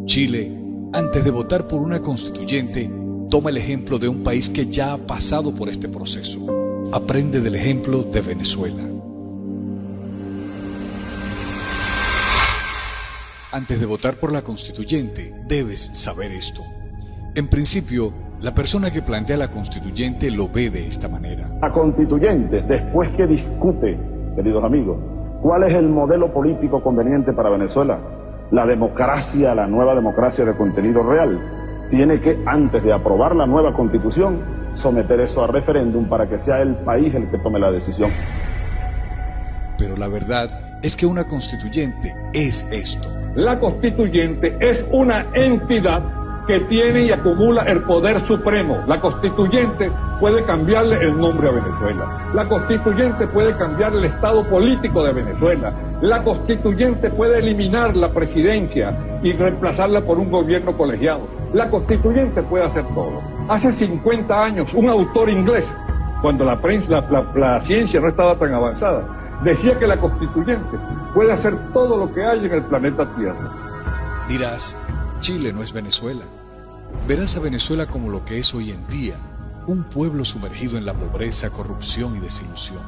Chile, antes de votar por una constituyente, toma el ejemplo de un país que ya ha pasado por este proceso. Aprende del ejemplo de Venezuela. Antes de votar por la constituyente, debes saber esto. En principio, la persona que plantea la constituyente lo ve de esta manera. La constituyente, después que discute, queridos amigos, cuál es el modelo político conveniente para Venezuela, la democracia, la nueva democracia de contenido real, tiene que, antes de aprobar la nueva constitución, someter eso a referéndum para que sea el país el que tome la decisión. Pero la verdad es que una constituyente es esto. La constituyente es una entidad que tiene y acumula el poder supremo. La constituyente puede cambiarle el nombre a Venezuela. La constituyente puede cambiar el estado político de Venezuela. La constituyente puede eliminar la presidencia y reemplazarla por un gobierno colegiado. La constituyente puede hacer todo. Hace 50 años, un autor inglés, cuando la ciencia no estaba tan avanzada, decía que la constituyente puede hacer todo lo que hay en el planeta Tierra. Dirás, Chile no es Venezuela. Verás a Venezuela como lo que es hoy en día, un pueblo sumergido en la pobreza, corrupción y desilusión.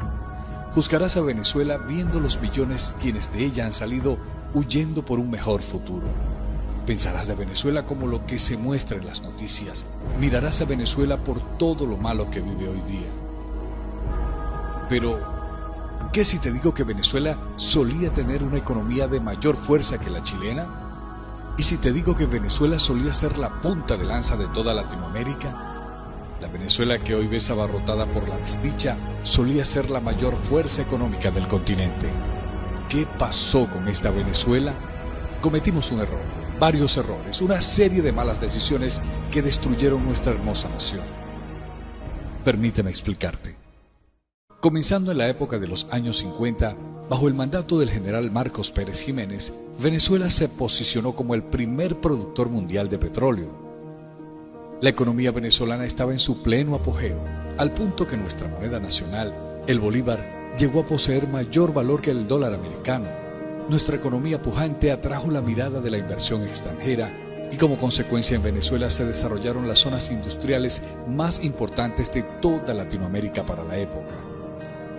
Juzgarás a Venezuela viendo los millones quienes de ella han salido huyendo por un mejor futuro. Pensarás de Venezuela como lo que se muestra en las noticias. Mirarás a Venezuela por todo lo malo que vive hoy día. Pero, ¿qué si te digo que Venezuela solía tener una economía de mayor fuerza que la chilena? ¿Y si te digo que Venezuela solía ser la punta de lanza de toda Latinoamérica? La Venezuela que hoy ves abarrotada por la desdicha solía ser la mayor fuerza económica del continente. ¿Qué pasó con esta Venezuela? Cometimos un error, varios errores, una serie de malas decisiones que destruyeron nuestra hermosa nación. Permíteme explicarte. Comenzando en la época de los años 50, bajo el mandato del general Marcos Pérez Jiménez, Venezuela se posicionó como el primer productor mundial de petróleo. La economía venezolana estaba en su pleno apogeo, al punto que nuestra moneda nacional, el bolívar, llegó a poseer mayor valor que el dólar americano. Nuestra economía pujante atrajo la mirada de la inversión extranjera y como consecuencia en Venezuela se desarrollaron las zonas industriales más importantes de toda Latinoamérica para la época.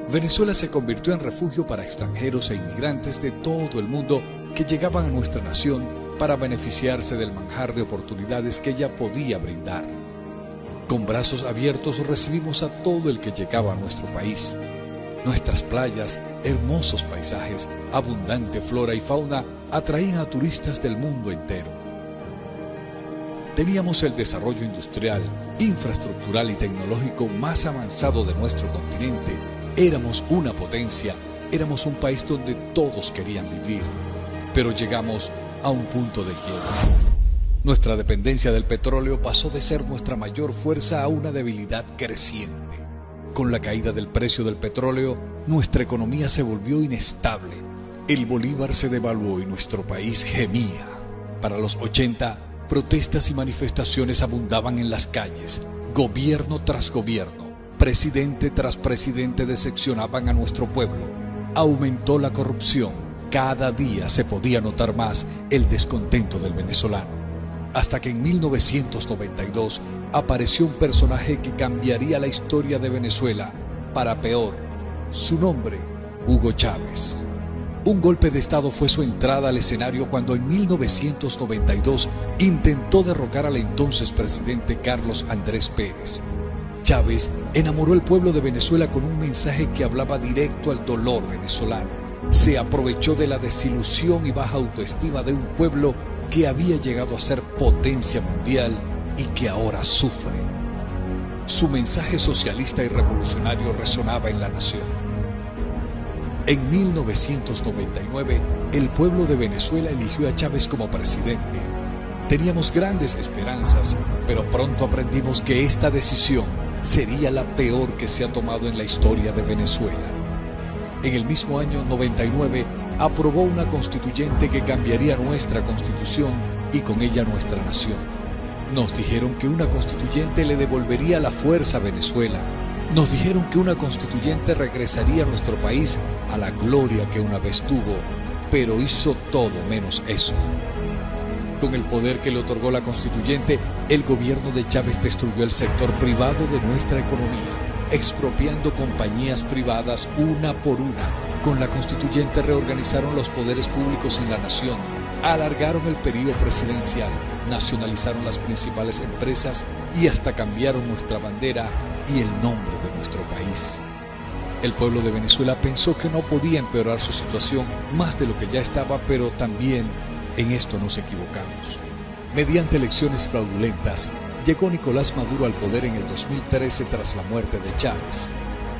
Venezuela se convirtió en refugio para extranjeros e inmigrantes de todo el mundo que llegaban a nuestra nación para beneficiarse del manjar de oportunidades que ella podía brindar. Con brazos abiertos recibimos a todo el que llegaba a nuestro país. Nuestras playas, hermosos paisajes, abundante flora y fauna atraían a turistas del mundo entero. Teníamos el desarrollo industrial, infraestructural y tecnológico más avanzado de nuestro continente. Éramos una potencia, éramos un país donde todos querían vivir, pero llegamos a un punto de quiebre. Nuestra dependencia del petróleo pasó de ser nuestra mayor fuerza a una debilidad creciente. Con la caída del precio del petróleo, nuestra economía se volvió inestable. El bolívar se devaluó y nuestro país gemía. Para los 80, protestas y manifestaciones abundaban en las calles, gobierno tras gobierno. Presidente tras presidente decepcionaban a nuestro pueblo. Aumentó la corrupción. Cada día se podía notar más el descontento del venezolano. Hasta que en 1992 apareció un personaje que cambiaría la historia de Venezuela para peor. Su nombre, Hugo Chávez. Un golpe de Estado fue su entrada al escenario cuando en 1992 intentó derrocar al entonces presidente Carlos Andrés Pérez. Chávez enamoró al pueblo de Venezuela con un mensaje que hablaba directo al dolor venezolano. Se aprovechó de la desilusión y baja autoestima de un pueblo que había llegado a ser potencia mundial y que ahora sufre. Su mensaje socialista y revolucionario resonaba en la nación. En 1999, el pueblo de Venezuela eligió a Chávez como presidente. Teníamos grandes esperanzas, pero pronto aprendimos que esta decisión sería la peor que se ha tomado en la historia de Venezuela. En el mismo año 99, aprobó una constituyente que cambiaría nuestra constitución y con ella nuestra nación. Nos dijeron que una constituyente le devolvería la fuerza a Venezuela. Nos dijeron que una constituyente regresaría a nuestro país a la gloria que una vez tuvo, pero hizo todo menos eso. Con el poder que le otorgó la Constituyente, el gobierno de Chávez destruyó el sector privado de nuestra economía, expropiando compañías privadas una por una. Con la Constituyente reorganizaron los poderes públicos en la nación, alargaron el periodo presidencial, nacionalizaron las principales empresas y hasta cambiaron nuestra bandera y el nombre de nuestro país. El pueblo de Venezuela pensó que no podía empeorar su situación más de lo que ya estaba, pero también en esto nos equivocamos. Mediante elecciones fraudulentas, llegó Nicolás Maduro al poder en el 2013 tras la muerte de Chávez.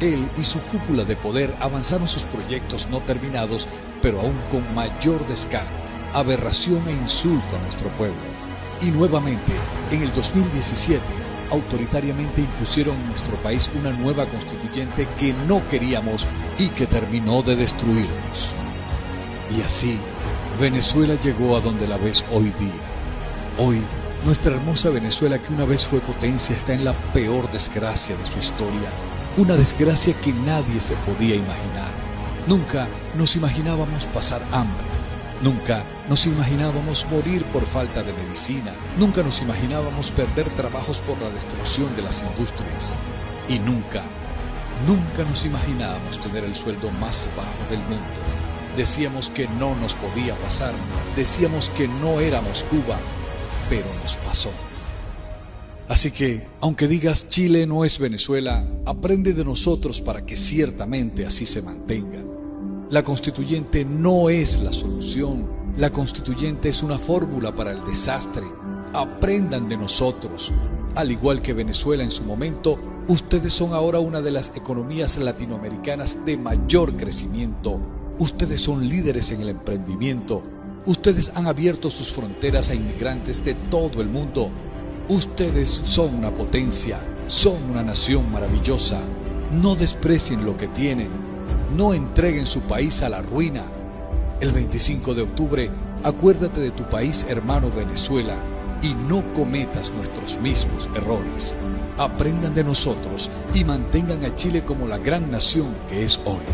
Él y su cúpula de poder avanzaron sus proyectos no terminados, pero aún con mayor descaro, aberración e insulto a nuestro pueblo. Y nuevamente, en el 2017, autoritariamente impusieron en nuestro país una nueva constituyente que no queríamos y que terminó de destruirnos. Y así, Venezuela llegó a donde la ves hoy día. Hoy, nuestra hermosa Venezuela, que una vez fue potencia, está en la peor desgracia de su historia. Una desgracia que nadie se podía imaginar. Nunca nos imaginábamos pasar hambre. Nunca nos imaginábamos morir por falta de medicina. Nunca nos imaginábamos perder trabajos por la destrucción de las industrias. Y nunca nos imaginábamos tener el sueldo más bajo del mundo. Decíamos que no nos podía pasar, decíamos que no éramos Cuba, pero nos pasó. Así que, aunque digas Chile no es Venezuela, aprende de nosotros para que ciertamente así se mantenga. La constituyente no es la solución, la constituyente es una fórmula para el desastre. Aprendan de nosotros. Al igual que Venezuela en su momento, ustedes son ahora una de las economías latinoamericanas de mayor crecimiento. Ustedes son líderes en el emprendimiento. Ustedes han abierto sus fronteras a inmigrantes de todo el mundo. Ustedes son una potencia, son una nación maravillosa. No desprecien lo que tienen. No entreguen su país a la ruina. El 25 de octubre, acuérdate de tu país hermano Venezuela y no cometas nuestros mismos errores. Aprendan de nosotros y mantengan a Chile como la gran nación que es hoy.